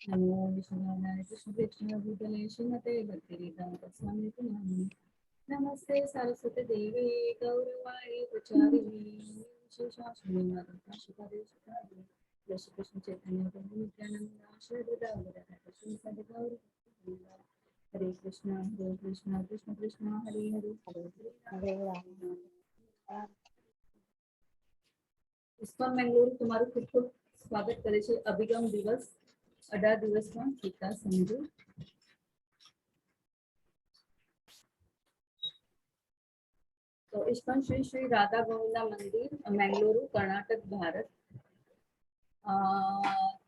नमो विष्णुनारायण कृष्ण कृष्ण भूतले श्रीमते भक्तिवेदांत स्वामी नमस्ते सरस्वती देवी गौरवाणी प्रचारिणी विशेषाश्रमी मातृकाशिकारे सुखादि जय श्री कृष्ण चैतन्य प्रभु नित्यानंद श्री हृदय कृष्ण सद गौर हरे कृष्ण कृष्ण कृष्ण हरे हरे हरे राम इस्कॉन મેંગલોર તમારું ખૂબ ખૂબ સ્વાગત કરે છે અભિગમ દિવસ 18 દિવસમાં ગીતા સમજો तो इस्कॉन श्री श्री राधा गोविंदा मंदिर मैंगलोर कर्नाटक भारत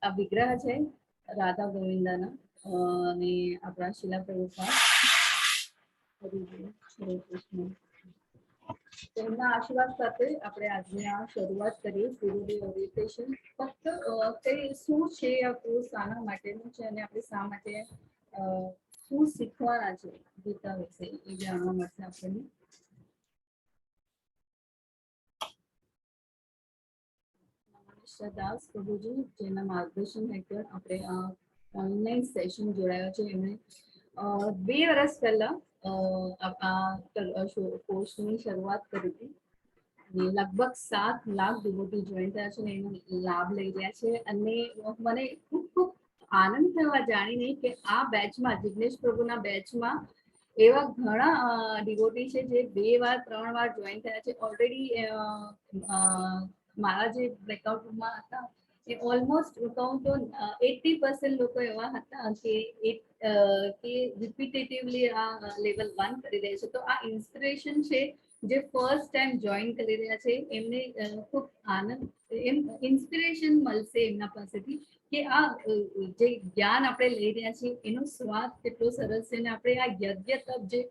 आ विग्रह है राधा गोविंदाना ने अपना शिला प्रभुपाद हरे कृष्ण તેમના આશીર્વાદ સાથે આપણે આજની આ શરૂઆત કરીએ ગુરુદેવ ઓરિએન્ટેશન ફક્ત તે શું છે આ કોર્સ આના માટેનું છે અને આપણે શા માટે શું શીખવાના છે ગીતા વિશે એ જાણવા માટે આપણને દાસ પ્રભુજી જેના માર્ગદર્શન હેઠળ આપણે આ ઓનલાઈન સેશન જોડાયો છે એમણે 2 વર્ષ પહેલા આ કોર્સની શરૂઆત કરી હતી લગભગ 7 લાખ ડિવોટી જોઈન થયા છે અને એનો લાભ લઈ રહ્યા છે અને મને ખૂબ ખૂબ આનંદ થયો આ જાણીને કે આ બેચમાં જિગ્નેશ પ્રભુના બેચમાં એવા ઘણા ડિવોટી છે જે 2 વાર 3 વાર જોઈન થયા છે ઓલરેડી મારા જે બ્રેકઆઉટમાં હતા એ ઓલમોસ્ટ કહું તો 80% લોકો એવા હતા કે રિપીટેટિવલી આ લેવલ 1 કરી રહ્યા છે તો આ ઇન્સ્પિરેશન છે જે ફર્સ્ટ ટાઈમ જોઈન કરી રહ્યા છે એમને ખૂબ આનંદ એમ ઇન્સ્પિરેશન મળશે એમના પાસેથી કે આ જે જ્ઞાન આપણે લઈ રહ્યા છીએ એનો સ્વાદ કેટલો સરસ છે અને આપણે આ યજ્ઞ તપ જે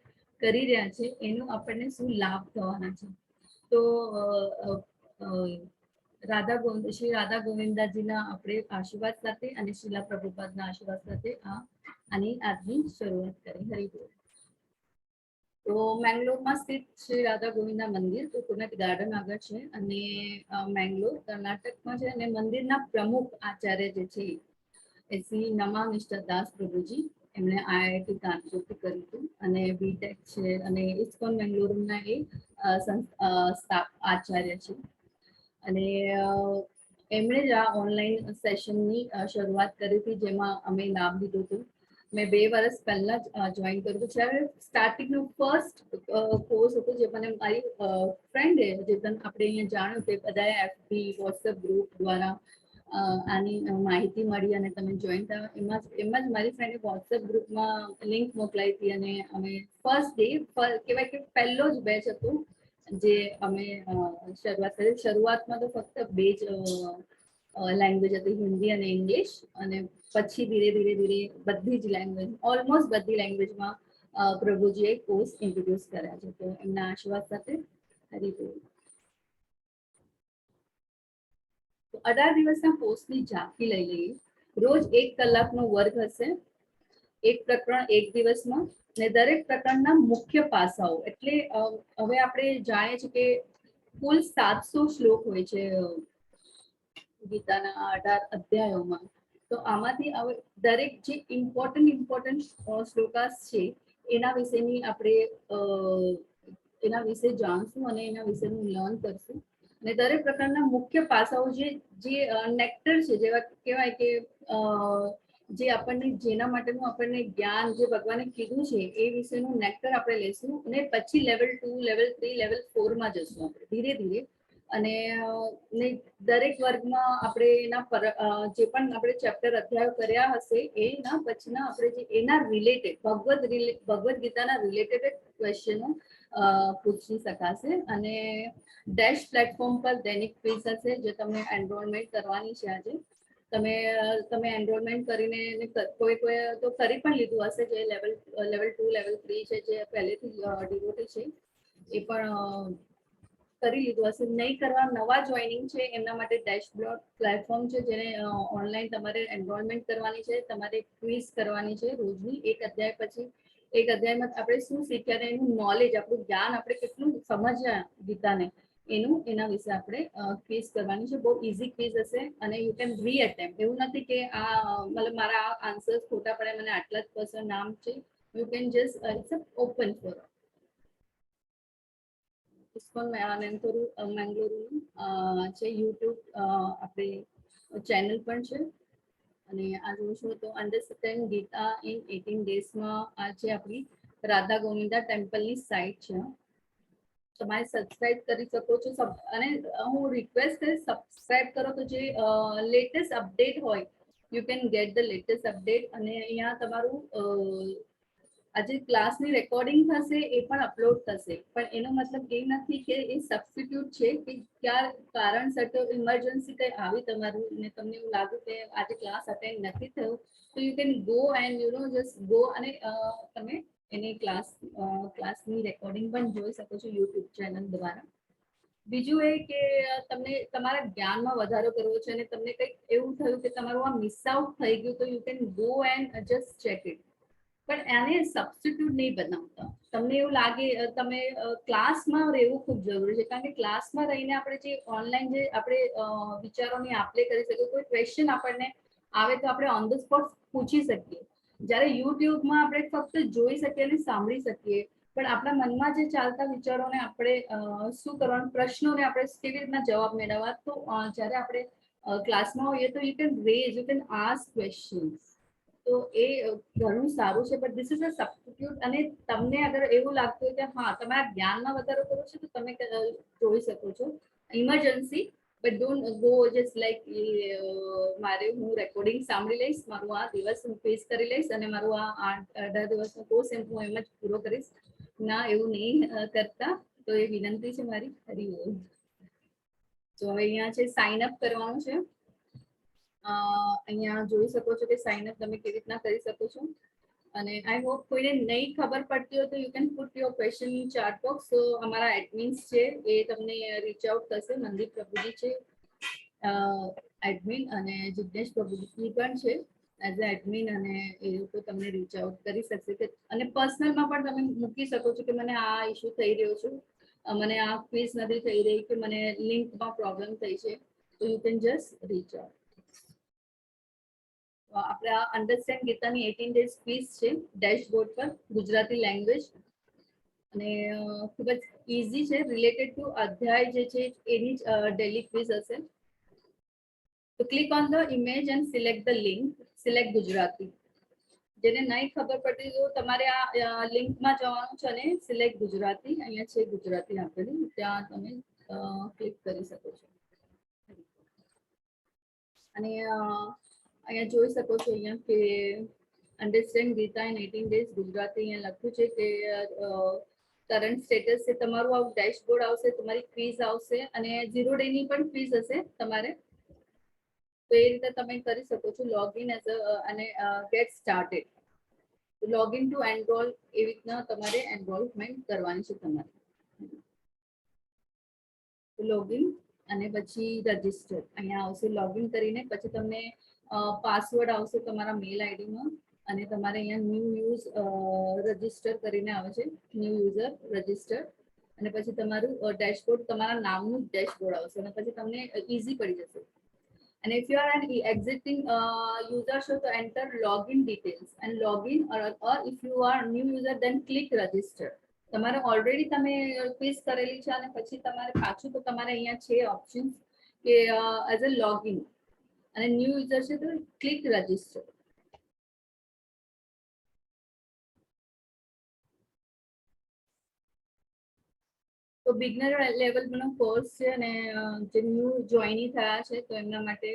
કરી રહ્યા છે એનો આપણને શું લાભ થવાના છે તો શ્રી રાધા ગોવિંદાજીના આપણે આશીર્વાદ સાથે અને શીલા પ્રભુપાદના આશીર્વાદ સાથે આની આજની શરૂઆત કરી હરિબોલ તો મેંગલોરમાં સ્થિત શ્રી રાધા ગોવિંદા મંદિર તો કોકનટ ગાર્ડન આગળ છે અને મેંગલોર કર્ણાટકમાં છે અને મંદિરના પ્રમુખ આચાર્ય જે છે એ શ્રી નમા મિસ્ટર દાસ પ્રભુજી એમણે આઈઆઈટી કાનપુરથી કર્યું હતું અને બીટેક છે અને ઇસ્કોન મેંગલોરના એ આચાર્ય છે અને એમણે જ આ ઓનલાઈન સેશનની શરૂઆત કરી હતી જેમાં અમે લાભ લીધો હતો મેં 2 વર્ષ પહેલા જ જોઈન કર્યું હતું જ્યારે સ્ટાર્ટિંગનું ફર્સ્ટ કોર્સ હતો જે મને મારી ફ્રેન્ડે જે આપણે અહીંયા જાણ્યું કે બધાએ એફબી વોટ્સએપ ગ્રુપ દ્વારા આની માહિતી મળી અને તમે જોઈન થયા એમાં જ મારી ફ્રેન્ડે વોટ્સએપ ગ્રુપમાં લિંક મોકલાવી હતી અને અમે ફર્સ્ટ ડે કહેવાય કે પહેલો જ બેચ હતો જે અમે શરૂઆત કરી શરૂઆતમાં તો ફક્ત 2 જ લેંગ્વેજ હતી હિન્દી અને ઇંગ્લિશ અને પછી ધીરે ધીરે બધી જ લેંગ્વેજ ઓલમોસ્ટ બધી લેંગ્વેજમાં પ્રભુજીએ કોર્સ ઇન્ટ્રોડ્યુસ કર્યા છે તો એમના આશીર્વાદ સાથે હરિબોલ 18 દિવસના કોર્સની ઝાંખી લઈ લઈએ રોજ 1 કલાકનો વર્ગ હશે એક પ્રકરણ એક દિવસમાં ને દરેક પ્રકરણના મુખ્ય પાસાઓ એટલે હવે આપણે જાણીએ છીએ કે કુલ 700 શ્લોક હોય છે ગીતાના 18 અધ્યાયોમાં તો આમાંથી હવે દરેક જે ઇમ્પોર્ટન્ટ શ્લોકાસ છે એના વિશેની આપણે એના વિશે જાણશું અને એના વિશેનું લર્ન કરશું અને દરેક પ્રકારના મુખ્ય પાસાઓ જે નેક્ટર છે જેવા કહેવાય કે જે આપણને જેના માટેનું આપણને જ્ઞાન જે ભગવાને કીધું છે એ વિશેનું નેક્ટર આપણે લઈશું અને પછી લેવલ 2 લેવલ 3 લેવલ 4 માં જશું આપણે ધીરે ધીરે અને દરેક વર્ગમાં આપણે એના પર જે પણ આપણે ચેપ્ટર અધ્યાયો કર્યા હશે એના પછીના આપણે જે એના રિલેટેડ ભગવદ ગીતાના રિલેટેડ ક્વેશ્ચનો પૂછી શકાશે અને ડેશ પ્લેટફોર્મ પર દૈનિક ક્વિઝ હશે જે તમને એનરોલમેન્ટ કરવાની છે આજે તમે એનરોલમેન્ટ કરીને કોઈ તો કરી પણ લીધું હશે જે લેવલ 2 લેવલ 3 છે જે પહેલેથી ડિવોટી છે એ પણ કરી લીધું હશે નહીં કરવા નવા જોઈનિંગ છે એમના માટે ડેશબોર્ડ પ્લેટફોર્મ છે જેને ઓનલાઈન તમારે એનરોલમેન્ટ કરવાની છે તમારે ક્વિઝ કરવાની છે રોજની એક અધ્યાય પછી એક અધ્યાયમાં આપણે શું શીખ્યા અને એનું નોલેજ, આપણું જ્ઞાન આપણે કેટલું સમજ્યા ગીતાને, એનું એના વિશે આપણે ક્વિઝ કરવાની છે. બહુ ઇઝી ક્વિઝ હશે અને યુ કેન રીએટેમ્પ. એવું નથી કે આ મતલબ મારા આન્સર્સ ખોટા પડે, મને આટલા જ પર્સન્ટ નામ છે. You can just it's open for ISKCON Mangaluru છે યુટ્યુબ આપણે ચેનલ પણ છે. અને આ જોશો તો અન્ડરસ્ટેન્ડ ગીતા ઇન 18 ડેઝમાં આ છે આપણી રાધા ગોવિંદા ટેમ્પલની સાઇટ છે. તમારે સબસ્ક્રાઇબ કરી શકો છો. અને હું રિક્વેસ્ટ કરીશ સબસ્ક્રાઇબ કરો તો જે લેટેસ્ટ અપડેટ હોય you can get the latest update. અને અહીંયા તમારું આજે ક્લાસની રેકોર્ડિંગ થશે એ પણ અપલોડ થશે, પણ એનો મતલબ એ નથી કે એ સબસ્ટિટ્યુટ છે કે ક્યાં કારણસર તો ઇમરજન્સી કંઈ આવી તમારું ને તમને એવું લાગ્યું કે આજે ક્લાસ અટેન્ડ નથી થયો, તો you can go and just go અને તમે એની ક્લાસની રેકોર્ડિંગ પણ જોઈ શકો છો યુટ્યુબ ચેનલ દ્વારા. બીજું એ કે તમને તમારા જ્ઞાનમાં વધારો કરવો છે અને તમને કંઈક એવું થયું કે તમારું આ મિસ આઉટ થઈ ગયું, તો you can go and just check it. પણ એને સબસ્ટિટ્યુટ નહીં બનાવતા. તમને એવું લાગે તમે ક્લાસમાં રહેવું ખૂબ જરૂરી છે, કારણ કે ક્લાસમાં રહીને આપણે જે ઓનલાઈન જે આપણે વિચારોની આપલે કરી શકીએ, કોઈ ક્વેશ્ચન આપણને આવે તો આપણે ઓન ધ સ્પોટ પૂછી શકીએ. જ્યારે યુટ્યુબમાં આપણે ફક્ત જોઈ શકીએ અને સાંભળી શકીએ, પણ આપણા મનમાં જે ચાલતા વિચારોને આપણે શું કરવાનું, પ્રશ્નોને આપણે કેવી રીતના જવાબ મેળવવા, તો જ્યારે આપણે ક્લાસમાં હોઈએ તો you can raise, you can ask questions. તો એ ઘણું સારું છે. But this is a substitute. અને તમને અગર એવું લાગતું હોય કે હા તમારા જ્ઞાનમાં વધારો કરવો છે તો તમે જોઈ શકો છો emergency. But don't go just like મારે હું રેકોર્ડિંગ સાંભળી લઈશ, મારું આ દિવસ હું ફેસ કરી લઈશ અને મારું આ 18 દિવસનો કોર્સ હું એમ જ પૂરો કરીશ. ના, એવું નહીં કરતા. તો એ વિનંતી છે મારી. હરિઓમ. તો હવે અહીંયા છે સાઇન અપ કરવાનું છે. અહીંયા જોઈ શકો છો કે સાઇન અપ તમે કેવી રીતના કરી શકો છો. અને આઈ હોપ કોઈને નહીં ખબર પડતી હોય તો you can put your question in chat box. તો અમારા એડમિન્સ છે એ તમને રીચ આઉટ થશે. મનદીપ પ્રભુજી છે એડમિન, અને જિજ્ઞેશ પ્રભુજી પણ છે એઝ અ એડમિન, અને એ લોકો તમને રીચ આઉટ કરી શકશે કે અને પર્સનલમાં પણ તમે મૂકી શકો છો કે મને આ ઇશ્યુ થઈ રહ્યો છે, મને આ ક્વિઝ નથી થઈ રહી, કે મને લિંકમાં પ્રોબ્લેમ થઈ છે, તો you can just rich out. આપણે આ અન્ડરસ્ટેન્ડ ગીતાની 18 ડેઝ ક્વિઝ છે ડેશબોર્ડ પર ગુજરાતી લેંગ્વેજ, અને ખૂબ જ ઇઝી છે. રિલેટેડ ટુ અધ્યાય જે છે એની જ ડેલી ક્વિઝ હશે. તો click on the image and select the link. Select Gujarati. જેને નહીં ખબર પડતી તો તમારે આ લિંકમાં જવાનું છે અને સિલેક્ટ ગુજરાતી, અહીંયા છે ગુજરાતી આપેલું, ત્યાં તમે ક્લિક કરી શકો છો. અને અહીંયા જોઈ શકો છો અહીંયા કે understand Gita in 18 days Gujarati અહીંયા લખ્યું છે કે કરંટ સ્ટેટસ છે તમારું. આવું ડેશબોર્ડ આવશે, તમારી ક્વિઝ આવશે અને 0 ડેની પણ ક્વિઝ હશે તમારે. તો એ રીતે તમે કરી શકો છો લોગિન એઝ અને get started. Login to enroll, એવી રીતના તમારે એનરોલમેન્ટ કરવાની છે તમારે. લોગિન અને પછી રજિસ્ટર અહીંયા આવશે. લોગિન કરીને પછી તમને પાસવર્ડ આવશે તમારા મેલ આઈડીમાં, અને તમારે અહીંયા ન્યૂ યુઝ રજિસ્ટર કરીને આવે છે, ન્યૂ યુઝર રજિસ્ટર. અને પછી તમારું ડેશબોર્ડ તમારા નામનું ડેશબોર્ડ આવશે અને પછી તમને ઇઝી પડી જશે. And if you are an existing user, so to enter login details and login, or if you are new user, then click register. તમારે ઓલરેડી તમે ક્વિઝ કરેલી છે અને પછી તમારે પાછું તો તમારે અહીંયા છે ઓપ્શન કે એઝ અ લોગિન, અને ન્યૂ યુઝર છે તો ક્લિક રજિસ્ટર. તો બિગનર લેવલનો કોર્સ છે અને જે ન્યૂ જોઈની થયા છે તો એમના માટે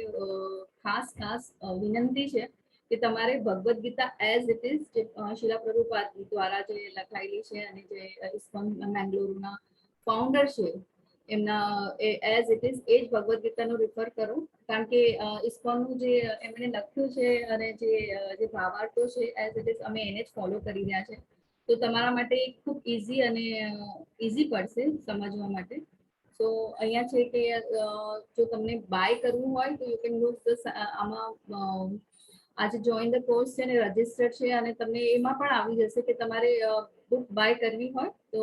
ખાસ વિનંતી છે કે તમારે Bhagavad Gita as it is, જે શિલા પ્રભુપાદ દ્વારા જે લખાયેલી છે અને જે ઇસ્કોન મેંગલુરુના ફાઉન્ડર છે એમના એઝ ઇટ ઇઝ એ જ ભગવદ્ ગીતાનું રિફર કરો. કારણ કે ઇસ્કોનનું જે એમણે લખ્યું છે અને જે ભાવાર્થો છે એઝ ઇટ ઇઝ અમે એને જ ફોલો કરી રહ્યા છે. તો તમારા માટે ખૂબ ઇઝી અને ઇઝી પડશે સમજવા માટે. તો અહીંયા છે કે જો તમને બાય કરવું હોય તો યુ કેન યુઝ આમાં આજે જોઈન ધ કોર્સ છે ને રજિસ્ટર્ડ છે અને તમને એમાં પણ આવી જશે કે તમારે બુક બાય કરવી હોય તો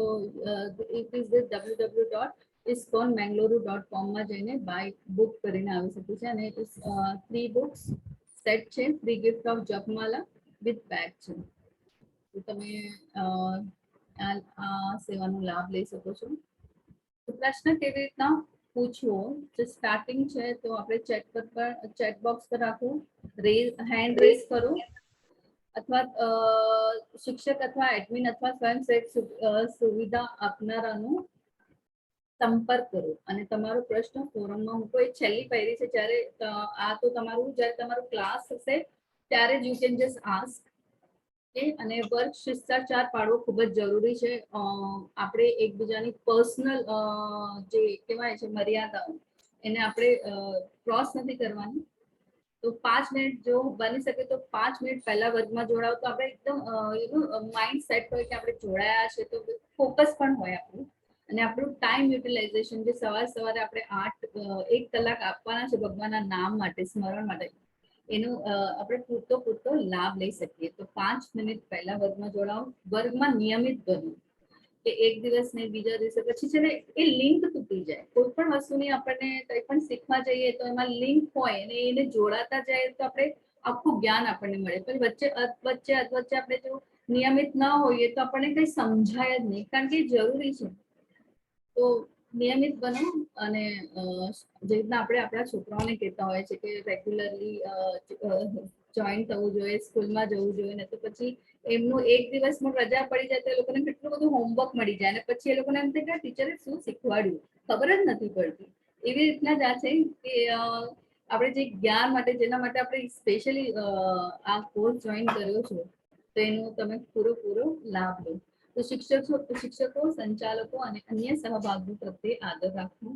ઇટ ઇઝ ધ www.isconmangaluru.com માં જઈને બાય બુક કરીને આવી શકે છે અને 3 બુક્સ સેટ છે, ફ્રી ગિફ્ટ ઓફ જપમાલા વિથ બેગ છે. તો તમે આ સેવાનો લાભ લઈ શકો છો. તો પ્રશ્ન કેવી રીતના પૂછવો, જે સ્ટાર્ટિંગ છે તો આપણે ચેટ બોક્સ પર રાખવું, હેન્ડ રેઝ કરો અથવા શિક્ષક અથવા એડમિન અથવા સ્વયંસેવક સુવિધા આપનારાનો સંપર્ક કરો અને તમારો પ્રશ્ન ફોરમમાં મૂકો. એ છેલ્લી પહેરી છે જ્યારે આ તો જ્યારે તમારો ક્લાસ હશે ત્યારે જ યુ કેન જસ્ટ આસ્ક. અને વર્ક શિષ્ટાચાર પાડવો ખૂબ જ જરૂરી છે. આપણે એકબીજાની પર્સનલ જે કહેવાય છે મર્યાદા એને આપણે ક્રોસ નથી કરવાની. તો 5 મિનિટ જો બની શકે તો 5 મિનિટ પહેલા વર્ગમાં જોડાવ તો આપણે એકદમ માઇન્ડ સેટ હોય કે આપણે જોડાયા છે, તો ફોકસ પણ હોય આપણું અને આપણું ટાઈમ યુટિલાઇઝેશન જે સવારે આપણે 1 કલાક આપવાના છે ભગવાનના નામ માટે, સ્મરણ માટે, એનો આપણે પૂરતો લાભ લઈ શકીએ. તો 5 મિનિટ પહેલા વર્ગમાં જોડાઓ, વર્ગમાં નિયમિત બનો કે એક દિવસ નહીં બીજા દિવસે પછી છે ને એ લિંક તૂટી જાય. કોઈ પણ વસ્તુની આપણને કંઈ પણ શીખવા જઈએ તો એમાં લિંક હોય અને એને જોડાતા જાય તો આપણે આખું જ્ઞાન આપણને મળે. પછી વચ્ચે આપણે જો નિયમિત ન હોઈએ તો આપણને કંઈ સમજાય જ નહીં, કારણ કે એ જરૂરી છે. તો નિયમિત બનો અને જે રીતના આપણે આપણા છોકરાઓને કહેતા હોય છે કે રેગ્યુલરલી જોઈન થવું જોઈએ, સ્કૂલમાં જવું જોઈએ, ને તો પછી એમનું એક દિવસમાં રજા પડી જાય તો એ લોકોને કેટલું બધું હોમવર્ક મળી જાય અને પછી એ લોકોને એમ થાય કે ટીચરે શું શીખવાડ્યું ખબર જ નથી પડતી. એવી રીતના જ આ છે કે આપણે જે જ્ઞાન માટે, જેના માટે આપણે સ્પેશિયલી આ કોર્સ જોઈન કર્યો છે, તો એનો તમે પૂરો લાભ લો. તો શિક્ષકો, સંચાલકો અને અન્ય સહભાગીઓ પ્રત્યે આદર રાખવો.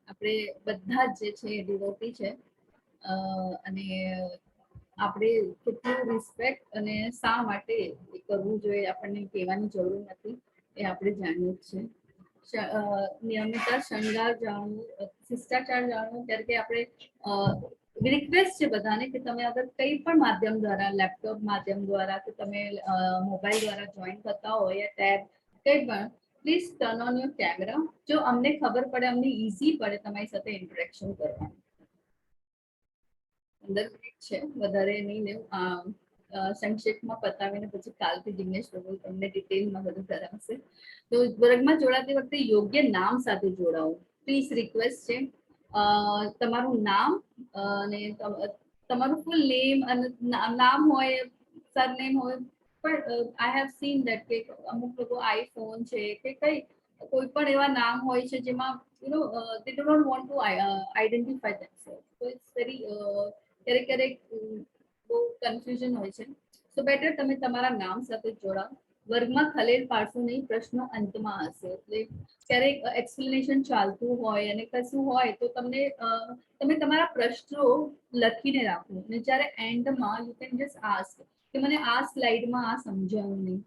આપણે બધા જ જે છે ડિવોટી છે અને આપણે કેટલું રિસ્પેક્ટ અને શા માટે કરવું જોઈએ આપણને કહેવાની જરૂર નથી, એ આપણે જાણીએ જ છે. નિયમિતતા, શણગાર જાણવું, શિષ્ટાચાર જાણવું. ત્યારે કે આપણે રિક્વેસ્ટ છે બધાને કે તમે અગર કંઈ પણ માધ્યમ દ્વારા, લેપટોપ માધ્યમ દ્વારા કે તમે મોબાઈલ દ્વારા જોઈન થતા હોય યા ટેબ કંઈ પણ, please turn on your camera. જો અમને ખબર પડે, અમને ઈઝી પડે તમારી સાથે ઇન્ટરેક્શન કરવાનું. 15 મિનિટ છે, વધારે નહીં લેવું. સંક્ષેપમાં પતાવીને પછી કાલથી જિગ્નેશ પ્રભુ તમને ડિટેલમાં બધું કરાવશે. તો વર્ગમાં જોડાતી વખતે યોગ્ય નામ સાથે જોડાવો. પ્લીઝ રિક્વેસ્ટ છે. તમારું નામ અને તમારું ફૂલ નેમ અને નામ હોય, સરનેમ હોય, પણ આઈ હેવ સીન દેટ કે અમુક લોકો આઈફોન છે કે કોઈ પણ એવા નામ હોય છે જેમાં they do not want to identify themselves. So it's very ક્યારેક બહુ કન્ફ્યુઝન હોય છે. સો બેટર તમે તમારા નામ સાથે જોડાઓ. વર્ગમાં ખલેલ પાડશો નહીં, પ્રશ્નો અંતમાં હશે. એટલે ક્યારેક એક્સપ્લેનેશન ચાલતું હોય અને કશું હોય તો તમે તમારા પ્રશ્નો લખીને રાખો અને જ્યારે એન્ડમાં યુ કેન જસ્ટ આસ્ક કે મને આ સ્લાઇડમાં આ સમજાયું નહીં,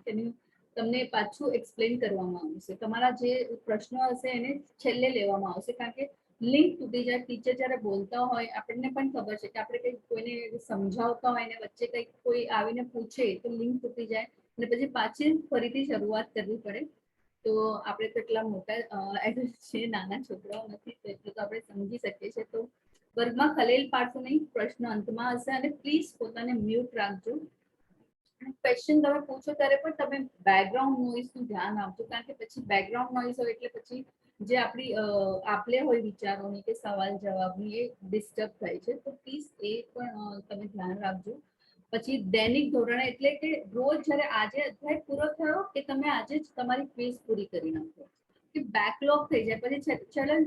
તમને પાછું એક્સપ્લેન કરવામાં આવશે. તમારા જે પ્રશ્નો હશે એને છેલ્લે લેવામાં આવશે, કારણ કે લિંક તૂટી જાય. ટીચર જ્યારે બોલતા હોય આપણને પણ ખબર છે કે આપણે કંઈક કોઈને સમજાવતા હોય ને વચ્ચે કંઈક કોઈ આવીને પૂછે તો લિંક તૂટી જાય અને પછી પાછી ફરીથી શરૂઆત કરવી પડે. તો આપણે તો એટલા મોટા છે, નાના છોકરાઓ નથી, તો એટલું તો આપણે સમજી શકીએ છીએ. તો વર્ગમાં ખલેલ પાડશો નહીં, પ્રશ્ન અંતમાં હશે અને પ્લીઝ પોતાને મ્યુટ રાખજો. ક્વેશ્ચન તમે પૂછો ત્યારે પણ તમે બેકગ્રાઉન્ડ નોઇઝનું ધ્યાન આપજો, કારણ કે પછી બેકગ્રાઉન્ડ નોઇઝ હોય એટલે પછી જે આપણી આપલે હોય વિચારોની કે સવાલ જવાબની, એ ડિસ્ટર્બ થાય છે. તો પ્લીઝ એ પણ તમે ધ્યાન રાખજો. પછી દૈનિક ધોરણે, એટલે કે રોજ જ્યારે આજે અધ્યાય પૂરો થયો કે તમે આજે જ તમારી ક્વિઝ પૂરી કરી નાખો, કે બેકલોગ થઈ જાય પછી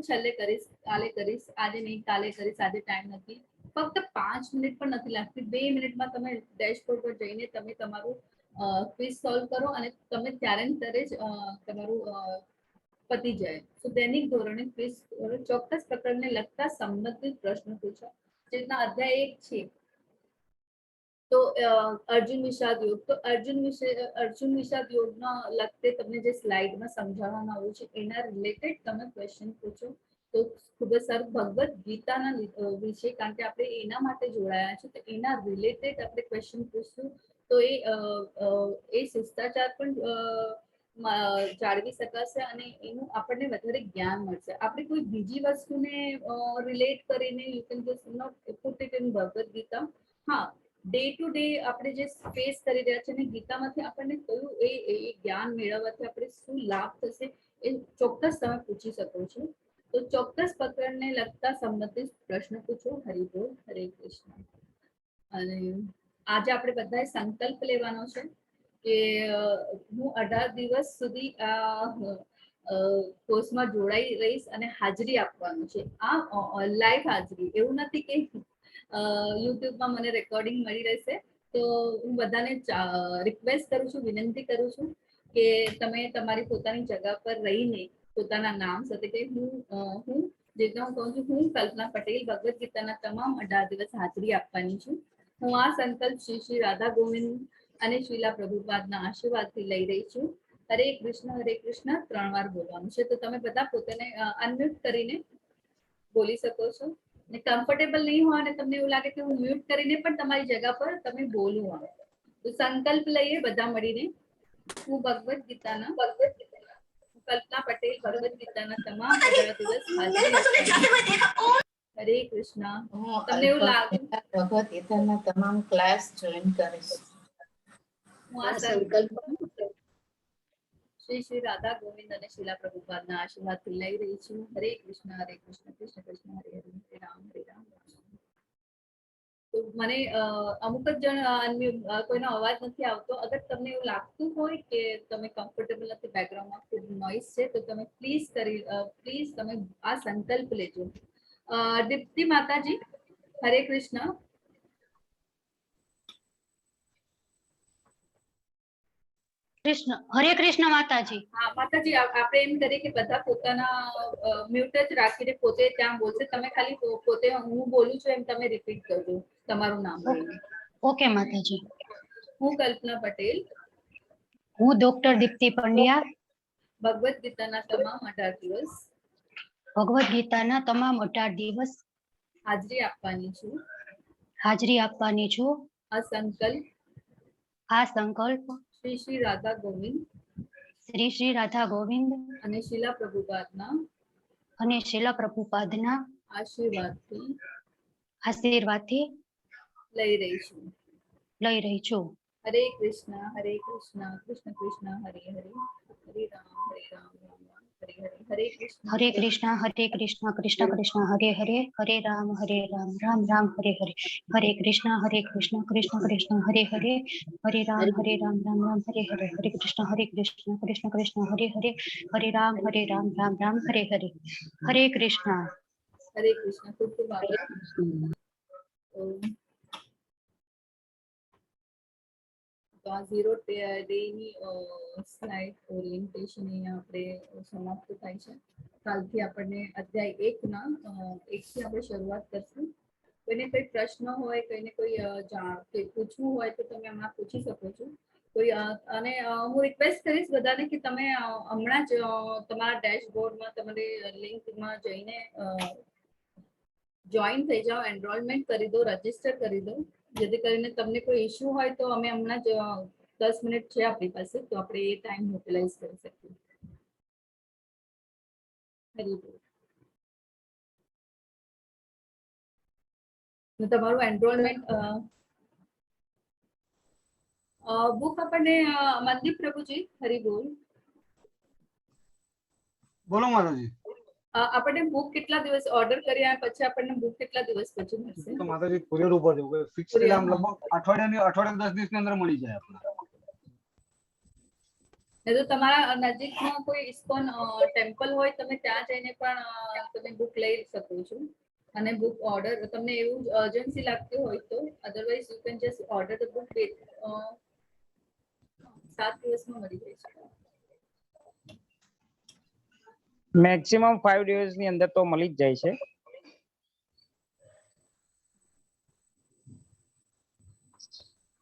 છેલ્લે કરીશ, કાલે કરીશ, આજે નહીં કાલે કરીશ, આજે ટાઈમ નથી. ફક્ત 5 મિનિટ પણ નથી લાગતી. 2 મિનિટમાં તમે ડેશબોર્ડ પર જઈને તમે તમારું ક્વિઝ સોલ્વ કરો અને તમે ત્યારે જ તમારું પતી જાય. તો દૈનિક ધોરણે ક્વિઝ ચોક્કસ પ્રકરણને લગતા સંબંધિત પ્રશ્ન પૂછો. જે રીતના અધ્યાય 1 છે તો અર્જુન વિષાદ યોગ, તો અર્જુન વિષાદ યોગના લગતે તમને જે સ્લાઇડમાં સમજાવવામાં આવ્યું છે એના રિલેટેડ તમે ક્વેશ્ચન પૂછો. તો તો ખૂબ જ સારું ભગવદ્ ગીતાના વિશે, કારણ કે આપણે એના માટે જોડાયા છે, તો એના રિલેટેડ આપણે ક્વેશ્ચન પૂછશું તો એ શિષ્ટાચાર પણ જાળવી શકાશે અને એનું આપણને વધારે જ્ઞાન મળશે. આપણે કોઈ બીજી વસ્તુને રિલેટ કરીને you can just not put it in Bhagavad Gita. હા, ડે ટુ ડે આપણે જે ફેસ કરી રહ્યા છે ને ગીતામાંથી આપણને કયું એ જ્ઞાન મેળવવાથી આપણે શું લાભ થશે એ ચોક્કસ તમે પૂછી શકો છો. તો ચોક્કસ પકડને લગતા સંબંધિત પ્રશ્ન પૂછો. હરિ બોલ, હરે કૃષ્ણ. અને આજે આપણે બધાએ સંકલ્પ લેવાનો છે કે હું 18 દિવસ સુધી આ કોર્સમાં જોડાઈ રહીશ અને હાજરી આપવાનું છે. આ લાઈવ હાજરી, એવું નથી કે યુટ્યુબમાં મને રેકોર્ડિંગ મળી રહેશે. તો હું બધાને રિક્વેસ્ટ કરું છું, વિનંતી કરું છું કે તમે તમારી પોતાની જગ્યા પર રહીને પોતાના નામ સાથે કે હું જે હું કહું છું, હું કલ્પના પટેલ ભગવદ્ ગીતાના તમામ 18 દિવસ હાજરી આપવાની છું. હું આ સંકલ્પ શ્રી રાધા ગોવિંદ અને શ્રીલા પ્રભુપાદના આશીર્વાદથી લઈ રહી છું. હરે કૃષ્ણ 3 વાર બોલવાનું છે. તો તમે બધા પોતાને અનમ્યુટ કરીને બોલી શકો છો. ને કમ્ફર્ટેબલ નહીં હોય અને તમને એવું લાગે કે હું મ્યુટ કરીને પણ તમારી જગ્યા પર તમે બોલવું આવે. તો સંકલ્પ લઈએ બધા મળીને. હું ભગવદ્ ગીતાના કલ્પના પટેલ ભગવદ્ ગીતાના તમામ 18 દિવસ હાજરી આપવાની. હરે કૃષ્ણ. તમને એવું લાગે ભગવદ્ ગીતાના તમામ ક્લાસ જોઈન કરીશ. હું આ સંકલ્પ શ્રી રાધા ગોવિંદ અને શીલા પ્રભુપાદના આશીર્વાદથી લઈ રહી છું. હરે કૃષ્ણ કૃષ્ણ કૃષ્ણ હરે હરે, હરે રામ તો મને અમુક જ જણ કોઈનો અવાજ નથી આવતો. અગર તમને એવું લાગતું હોય કે તમે કમ્ફર્ટેબલ નથી, બેકગ્રાઉન્ડમાં ખૂબ નોઇઝ છે, તો તમે પ્લીઝ તમે આ સંકલ્પ લેજો. દીપ્તિ માતાજી, હરે કૃષ્ણ. હરે કૃષ્ણ માતાજી. હા માતાજી, આપણે એમ કરીએ કે બધા પોતાના મ્યુટ જ રાખીને પોતે ત્યાં બોલશે. તમે ખાલી પોતે હું બોલું છું એમ તમે રિપીટ કરજો તમારું નામ લઈને. ઓકે માતાજી. હું કલ્પના પટેલ, હું ડોક્ટર દીપ્તિ પંડ્યા ભગવદ્ ગીતાના તમામ 18 દિવસ હાજરી આપવાની છું. આ સંકલ્પ શ્રી રાધા ગોવિંદ અને શીલા પ્રભુપાદના આશીર્વાદથી લઈ રહી છું. હરે કૃષ્ણ કૃષ્ણ કૃષ્ણ હરે હરે, હરે રામ રામ રામ હરે હરે. હરે કૃષ્ણ કૃષ્ણ કૃષ્ણ કૃષ્ણ હરે હરે, હરે રામ રામ રામ હરે હરે. હરે કૃષ્ણ કૃષ્ણ કૃષ્ણ હરે હરે, હરે રામ રામ રામ હરે હરે. હરે કૃષ્ણ કૃષ્ણ કૃષ્ણ હરે હરે, હરે રામ રામ રામ હરે હરે. હરે કૃષ્ણ. ખૂબ ખૂબ આભાર. તો આ 0 ડેની સ્લાઇડ ઓરિએન્ટેશન અહીંયા આપણે સમાપ્ત થાય છે. કાલથી આપણને અધ્યાય 1 થી આપણે શરૂઆત કરશું. કોઈને કોઈ પ્રશ્ન હોય, કોઈને કોઈ પૂછવું હોય તો તમે હમણાં પૂછી શકો છો. અને હું રિક્વેસ્ટ કરીશ બધાને કે તમે હમણાં જ તમારા ડેશબોર્ડમાં તમારી લિંકમાં જઈને જોઈન થઈ જાઓ, એનરોલમેન્ટ કરી દો, રજીસ્ટર કરી દો, જેથી કરીને તમને કોઈ ઇશ્યુ હોય તો અમે હમણાં જ 10 મિનિટ છે આપણી પાસે, તો આપણે એ ટાઈમ યુટિલાઇઝ કરી શકીએ. તમારું એનરોલમેન્ટ બુક આપણને મનદીપ પ્રભુજી, હરી બોલ. બોલો માતાજી. આપણને બુક કેટલા દિવસ ઓર્ડર કર્યા પછી આપણને બુક કેટલા દિવસ પછી મળશે? તો માતાજી કુરિયર ઉપર છે, ફિક્સ છે, આમ લગભગ અઠવાડિયા 10 દિવસની અંદર મળી જાય આપણે. તો તમારા નજીકમાં કોઈ ઇસ્કોન ટેમ્પલ હોય તમે ત્યાં જઈને પણ તમે બુક લઈ શકો છો. અને બુક ઓર્ડર તમને એવું અર્જન્સી લાગતી હોય તો, otherwise you can just order the book. 7 દિવસમાં મળી જાય છે. મેક્સિમમ 5 દિવસની અંદર તો મળી જ જાય છે.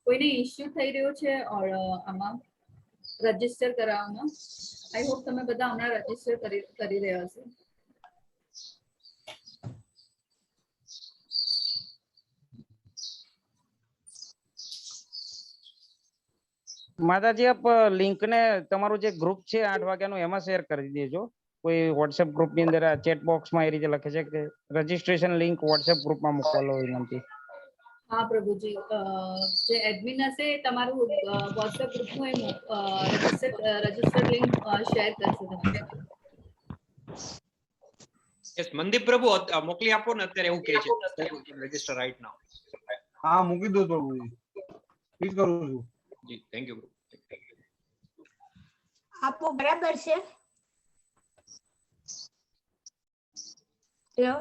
કોઈને ઇશ્યુ થઈ રહ્યો છે આમાં રજીસ્ટર કરાવવામાં? આઈ હોપ તમે બધા હમણાં રજીસ્ટર કરી રહ્યા હશો. માતાજી આપ લિંક ને તમારું જે ગ્રુપ છે 8 વાગ્યાનું એમાં શેર કરી દેજો. કોઈ વોટ્સએપ ગ્રુપ ની અંદર આ ચેટ બોક્સમાં એ રીતે લખે છે કે રજીસ્ટ્રેશન લિંક વોટ્સએપ ગ્રુપમાં મોકલો વિનંતી. હા પ્રભુજી, જે એડમિન હશે એ તમારું વોટ્સએપ ગ્રુપનું એ રજિસ્ટર્ડ લિંક શેર કરશે તમારી સાથે. યસ મનદીપ પ્રભુ મોકલી આપો ને અત્યારે એવું કહે છે રજિસ્ટર રાઈટ નાઉ. હા મૂકી દો પ્રભુજી, પ્લીઝ કરું છું. જી થેન્ક યુ. આપો બરાબર છે? હેલો,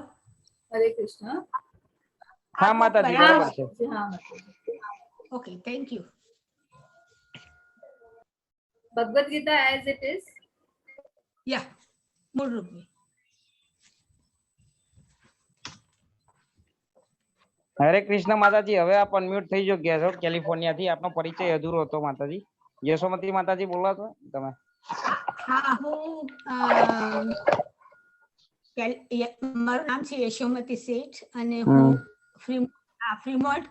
હરે કૃષ્ણ. હા માતાજી હા બરાબર છે. માતાજી, હા માતાજી. Okay, thank you. Bhagavad Gita as it is. Yeah, મૂળ રૂપે. હરે કૃષ્ણ માતાજી, હવે આપ અનમ્યુટ થઈ જો ગયા છો કેલિફોર્નિયા થી. આપનો પરિચય અધૂરો હતો માતાજી. યશોમતી માતાજી બોલા છો તમે? હા, હું મારું નામ છે યશોમતી શેઠ અને હું ફ્રીમોન્ટ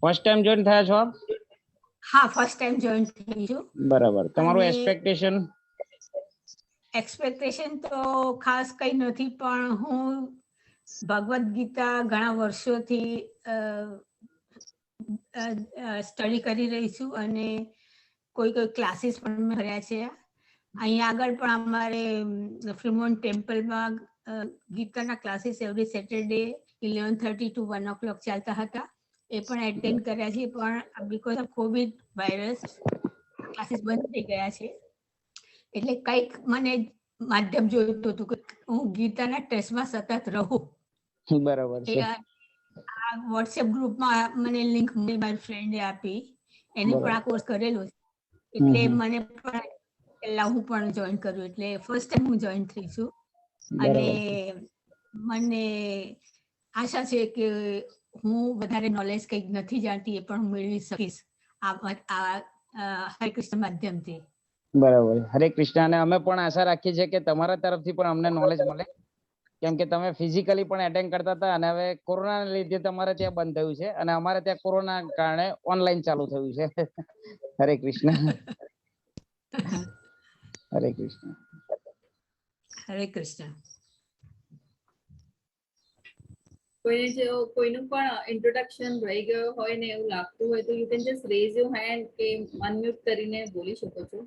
ફર્સ્ટ ટાઈમ જોઈન થયા છો આપ? હા, ફર્સ્ટ ટાઈમ જોઈન થઈ છું. બરાબર. તમારું અને એક્સપેક્ટેશન તો ખાસ કઈ નથી, પણ હું ભગવદ ગીતા ઘણા વર્ષોથી સ્ટડી કરી રહી છું અને કોઈ ક્લાસીસ પણ મેં કર્યા છે. અહીંયા આગળ પણ અમારે ફ્રીમોન્ટ ટેમ્પલમાં ગીતાના classes every Saturday 11:30 to 1 o'clock ચાલતા હતા. એ પણ એટેન્ડ કર્યા છે, પણ because of Covid virus classes બંધ થઈ ગયા છે. એટલે કંઈક મને માધ્યમ જોઈતું હતું કે હું ગીતાના ટેસ્ટમાં સતત રહું. બરાબર છે. આ વોટ્સએપ ગ્રુપમાં મને લિંક મારી ફ્રેન્ડે આપી, એને પણ આ કોર્સ કરેલો છે, એટલે મને પણ પહેલા હું પણ જોઈન કર્યું, એટલે ફર્સ્ટ ટાઈમ હું જોઈન થઈ છું. અને મને આશા છે કે હું વધારે નોલેજ કંઈક નથી જાણતી એ પણ હું મેળવી શકીશ આ હરે કૃષ્ણ માધ્યમથી. બરાબર. હરે કૃષ્ણ. અને અમે પણ આશા રાખીએ છીએ કે તમારા તરફથી પણ અમને નોલેજ મળે, કેમ કે તમે ફિઝિકલી પણ એટેન્ડ કરતા હતા અને હવે કોરોનાના લીધે તમારે ત્યાં બંધ થયું છે અને અમારે ત્યાં કોરોના કારણે ઓનલાઈન ચાલુ થયું છે. હરે કૃષ્ણ. હરે કૃષ્ણ. હરે કૃષ્ણ. કોઈનું પણ ઇન્ટ્રોડક્શન રહી ગયો હોય ને એવું લાગતું હોય તો you can just rays your hand કે અનમ્યુટ કરીને બોલી શકો છો.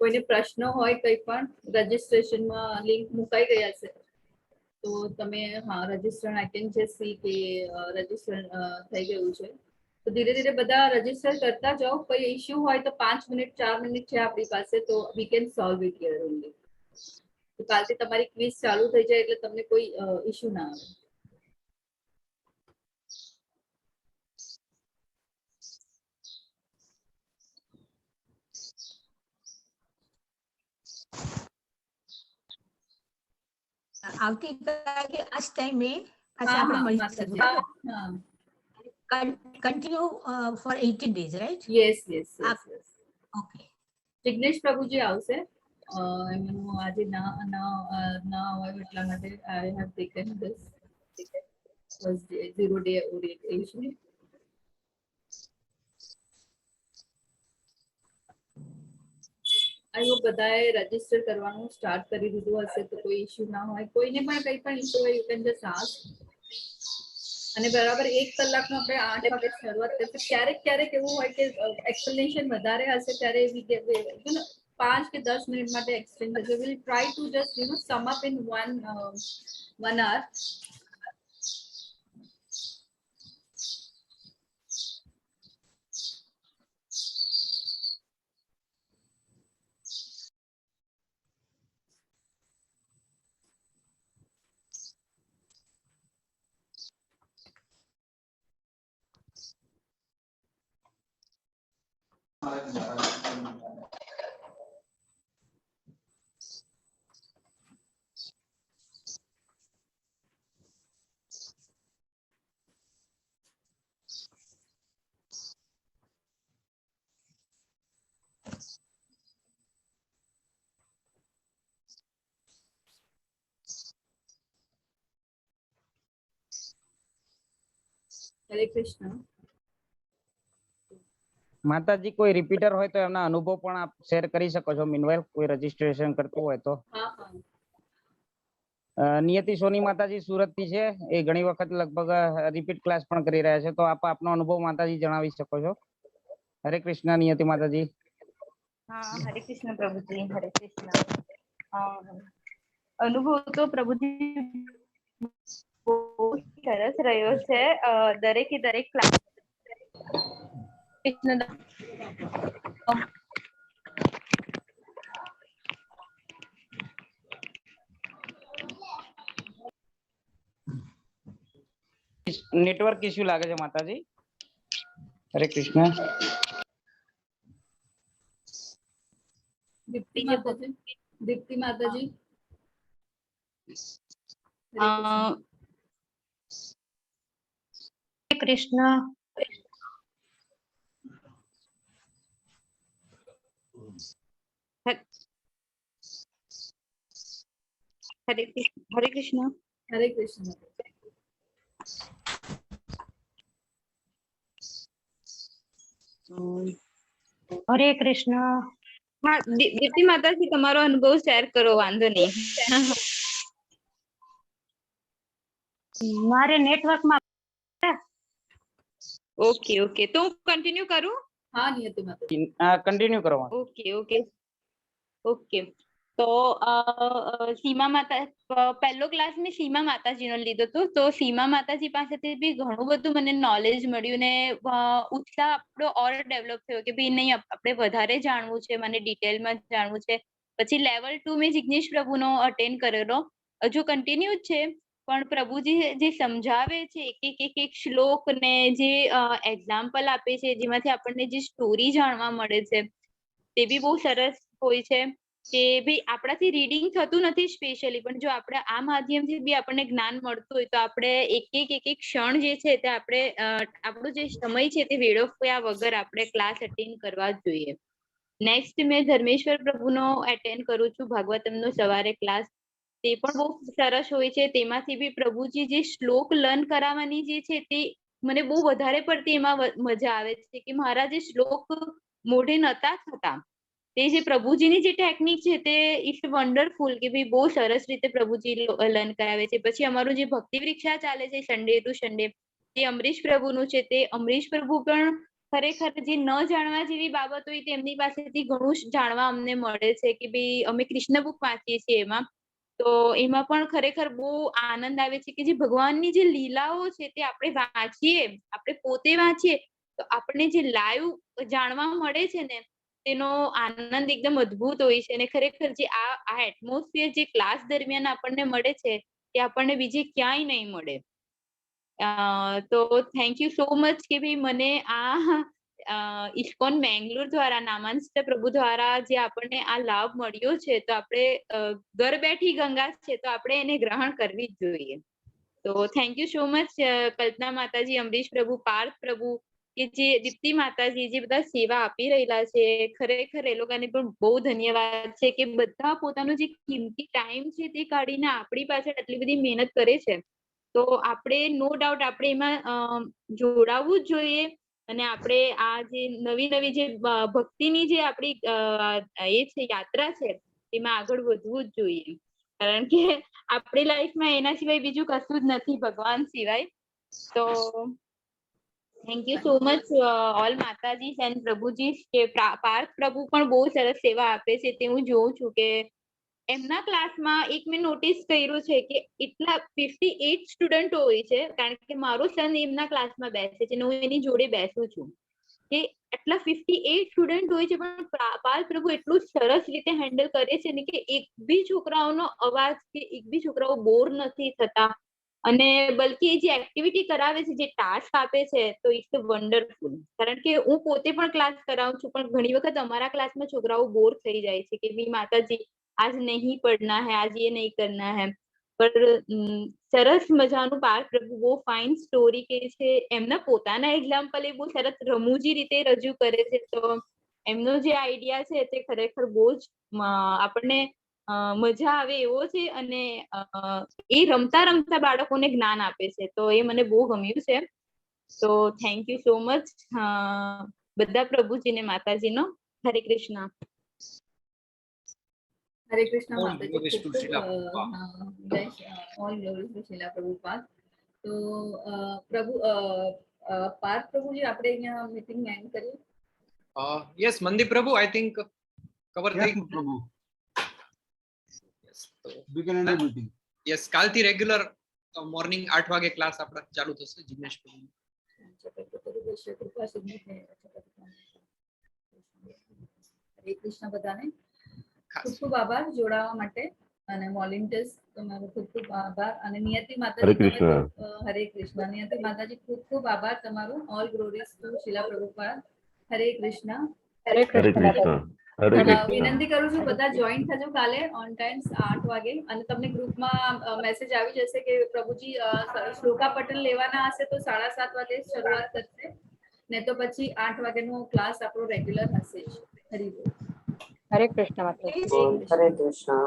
કોઈને પ્રશ્ન હોય કંઈ પણ, રજિસ્ટ્રેશનમાં લિંક મુકાઈ ગયા છે તો તમે register I can just C કે રજિસ્ટર થઈ ગયું છે. તો ધીરે ધીરે બધા રજિસ્ટર કરતા જાઓ. કોઈ ઇશ્યુ હોય તો 5 મિનિટ 4 મિનિટ છે આપણી પાસે, તો we can solve it here only. તો કાલથી તમારી ક્વિઝ ચાલુ થઈ જાય એટલે તમને કોઈ ઇશ્યુ ના આવે. આવતીકાલે આ જ ટાઈમે પાછા આપણે મળી શકીશું. Continue for 18 days, right? Yes yes yes. Okay. Jignesh Prabhuji આવશે. એમનું આજે ના હોય એટલા માટે I have taken this first day 0 day orientation. I hope બધાએ રજીસ્ટર કરવાનું સ્ટાર્ટ કરી દીધું હશે તો કોઈ ઇશ્યુ ના હોય. કોઈને પણ કંઈ પણ ઇશ્યુ હોય યુ કેન જસ્ટ આસ્ક. અને બરાબર 1 કલાકનો આપણે 8 વાગે શરૂઆત કરીશું. ક્યારેક ક્યારેક એવું હોય કે એક્સપ્લેનેશન વધારે હશે ત્યારે 5 કે 10 મિનિટ માટે એક્સટેન્ડ થશે. Will try to just sum up in 1 hour. હરે કૃષ્ણ. માતાજી કોઈ રિપીટર હોય તો એમના અનુભવ પણ આપ શેર કરી શકો છો. મીનવાઇલ કોઈ રજીસ્ટ્રેશન કરતું હોય તો. હા હા. નિયતિ સોની માતાજી સુરત થી છે. એ ઘણી વખત લગભગ રિપીટ ક્લાસ પણ કરી રહ્યા છે. તો આપ આપનો અનુભવ માતાજી જણાવી શકો છો. હરે કૃષ્ણ નિયતિ માતાજી. હા, હરે કૃષ્ણ પ્રભુજી, હરે કૃષ્ણ. અનુભવ તો પ્રભુજી બહુ સરસ રહ્યો છે. દરેકે દરેક ક્લાસ કૃષ્ણ નેટવર્ક ઇસ્યુ લાગે છે માતાજી. હરે કૃષ્ણ. દીપ્તિ માતાજી. દીપ્તિ માતાજી. હરે કૃષ્ણ. હરે કૃષ્ણ. હરે કૃષ્ણ. હરે કૃષ્ણ. હરે કૃષ્ણ. હા, દીપ્તિ માતાજી તમારો અનુભવ શેર કરો, વાંધો નહીં. મારે નેટવર્કમાં ઓકે ઓકે, તો હું કન્ટિન્યુ કરું. હા નિયતિ માતાજી. કન્ટિન્યુ કરો. Okay okay okay. તો સીમા માતા પહેલો ક્લાસ મેં સીમા માતાજીનો લીધો હતો. તો સીમા માતાજી પાસેથી બી ઘણું બધું મને નોલેજ મળ્યું ને ઉત્સાહ આપણો ઓર ડેવલપ થયો કે ભાઈ નહીં, આપણે વધારે જાણવું છે, મને ડિટેલમાં જાણવું છે. પછી લેવલ 2 મેં જિગ્નેશ પ્રભુનો અટેન્ડ કરેલો. હજુ કન્ટિન્યુ જ છે, પણ પ્રભુજી જે સમજાવે છે એક શ્લોક ને જે એક્ઝામ્પલ આપે છે, જેમાંથી આપણને જે સ્ટોરી જાણવા મળે છે, તે બી બહુ સરસ હોય છે. કે ભાઈ આપણાથી રીડિંગ થતું નથી સ્પેશિયલી, પણ જો આપણે આ માધ્યમથી બી આપણને જ્ઞાન મળતું હોય તો આપણે એક ક્ષણ જે છે તે આપણે આપણો જે સમય છે તે વેડફ્યા વગર આપણે ક્લાસ અટેન્ડ કરવા જ જોઈએ. નેક્સ્ટ મેં ધર્મેશ્વર પ્રભુનો એટેન્ડ કરું છું, ભાગવતમનો સવારે ક્લાસ. તે પણ બહુ સરસ હોય છે. તેમાંથી બી પ્રભુજી જે શ્લોક લર્ન કરાવવાની જે છે તે મને બહુ વધારે પડતી એમાં મજા આવે છે કે મારા જે શ્લોક મોઢે નતા થતા, તે જે પ્રભુજીની જે ટેકનિક છે તે ઇટ્સ વન્ડરફુલ કે ભાઈ બહુ સરસ રીતે પ્રભુજી લર્ન કરાવે છે. પછી અમારું જે ભક્તિ પરીક્ષા ચાલે છે સન્ડે ટુ સન્ડે, તે અમરીશ પ્રભુનું છે. તે અમરીશ પ્રભુ પણ ખરેખર જે ન જાણવા જેવી બાબત હોય તેમની પાસેથી ઘણું જાણવા અમને મળે છે કે ભાઈ અમે કૃષ્ણ બુક વાંચીએ છીએ એમાં, તો એમાં પણ ખરેખર બહુ આનંદ આવે છે કે જે ભગવાનની જે લીલાઓ છે તે આપણે વાંચીએ, આપણે પોતે વાંચીએ તો આપણને જે લાઈવ જાણવા મળે છે ને તેનો આનંદ એકદમ અદ્ભુત હોય છે. અને ખરેખર જે આ એટમોસ્ફિયર જે ક્લાસ દરમિયાન આપણને મળે છે તે આપણને બીજે ક્યાંય નહીં મળે. તો થેન્ક યુ સો મચ કે ભાઈ મને આ ઇસ્કોન બેંગ્લોર દ્વારા નામાંસ્ત પ્રભુ દ્વારા જે આપણને આ લાભ મળ્યો છે, તો આપણે ઘર બેઠી ગંગા છે તો આપણે એને ગ્રહણ કરવી જ જોઈએ. તો થેન્ક યુ સો મચ કલ્પના માતાજી, અમરીશ પ્રભુ, પાર્થ પ્રભુ, કે જે દીપ્તિ માતાજી જે બધા સેવા આપી રહેલા છે. ખરેખર એ લોકોને પણ બહુ ધન્યવાદ છે કે બધા પોતાનો જે કિંમતી ટાઈમ છે તે કાઢીને આપણી પાછળ આટલી બધી મહેનત કરે છે. તો આપણે નો ડાઉટ આપણે એમાં જોડાવવું જ જોઈએ. અને આપણે આ જે નવી નવી જે ભક્તિની જે આપણી એ છે યાત્રા છે એમાં આગળ વધવું જ જોઈએ. કારણ કે આપણી લાઈફમાં એના સિવાય બીજું કશું જ નથી ભગવાન સિવાય. તો thank you so much all માતાજી એન્ડ પ્રભુજી. કે પાર્થ પ્રભુ પણ બહુ સરસ સેવા આપે છે. તે હું જોઉં છું કે એમના ક્લાસમાં એક મેં નોટિસ કર્યું છે કે એટલા 58 સ્ટુડન્ટો હોય છે. કારણ કે મારો સન એમના ક્લાસમાં બેસે છે અને હું એની જોડે બેસું છું. કે એટલા 58 સ્ટુડન્ટ હોય છે, પણ પાર્થ પ્રભુ એટલું સરસ રીતે હેન્ડલ કરે છે ને કે એક બી છોકરાઓનો અવાજ કે એક બી છોકરાઓ બોર નથી થતા. અને બલ્કિ જે એક્ટિવિટી કરાવે છે, જે ટાસ્ક આપે છે, તો ઇટ્સ વન્ડરફુલ. કારણ કે હું પોતે પણ ક્લાસ કરાવું છું, પણ ઘણી વખત અમારા ક્લાસમાં છોકરાઓ બોર થઈ જાય છે કે ભાઈ માતાજી આજ નહીં પડના હૈ, આજ ये नहीं करना है. પણ સરસ મજાનું પાર્થ પ્રભુ બહુ ફાઇન સ્ટોરી કે છે. એમના પોતાના એક્ઝામ્પલ એ બહુ સરસ રમૂજી રીતે રજૂ કરે છે. તો એમનો જે આઈડિયા છે તે ખરેખર બહુ જ આપણને મજા આવે એવો છે. અને એ રમતા રમતા બાળકોને જ્ઞાન આપે છે. તો એ મને બહુ ગમ્યું છે. તો થેન્ક યુ સો મચ બધા પ્રભુજીને માતાજીનો હરે કૃષ્ણ. હરે કૃષ્ણ All માતાજી. glories to ખૂબ ખૂબ, Srila ઓલ ગ્લોરીઝ ટુ શીલા પ્રભુપાદ. તો પ્રભુ પાર્થ પ્રભુજી આપણે અહીંયા મીટિંગ એન્ડ કરીએ. યસ મનદીપ પ્રભુ આઈ થિંક કવર Yes, થઈ Prabhu. Yes, તો We can end the meeting. Yes કાલથી રેગ્યુલર મોર્નિંગ 8 વાગે ક્લાસ આપણા ચાલુ થશે જિગ્નેશ પ્રભુ. હરે કૃષ્ણ બધાને. ખાસ ખૂબ ખૂબ આભાર જોડાવા માટે અને વોલેન્ટિયર્સ તમારો ખૂબ ખૂબ આભાર અને નિયતિ હરે માતાજી કૃષ્ણ. હરે કૃષ્ણ નિયતિ માતાજી ખૂબ ખૂબ આભાર તમારો. ઓલ ગ્લોરીઝ ટુ શીલા પ્રભુપાદ. હરે કૃષ્ણ. હરે કૃષ્ણ. હરે કૃષ્ણ. વિનંતી કરું છું બધા જોઈન થજો કાલે ઓન ટાઈમ 8 વાગે અને તમને ગ્રુપમાં મેસેજ આવી જશે કે પ્રભુજી શ્લોકા પટલ લેવાના હશે તો 7:30 વાગે શરૂઆત કરશે ને તો પછી 8 વાગ્યાનો ક્લાસ આપણો રેગ્યુલર હશે જ. હરી બોલ. હરે કૃષ્ણ માતાજી. જય શ્રી કૃષ્ણ. હરે કૃષ્ણ.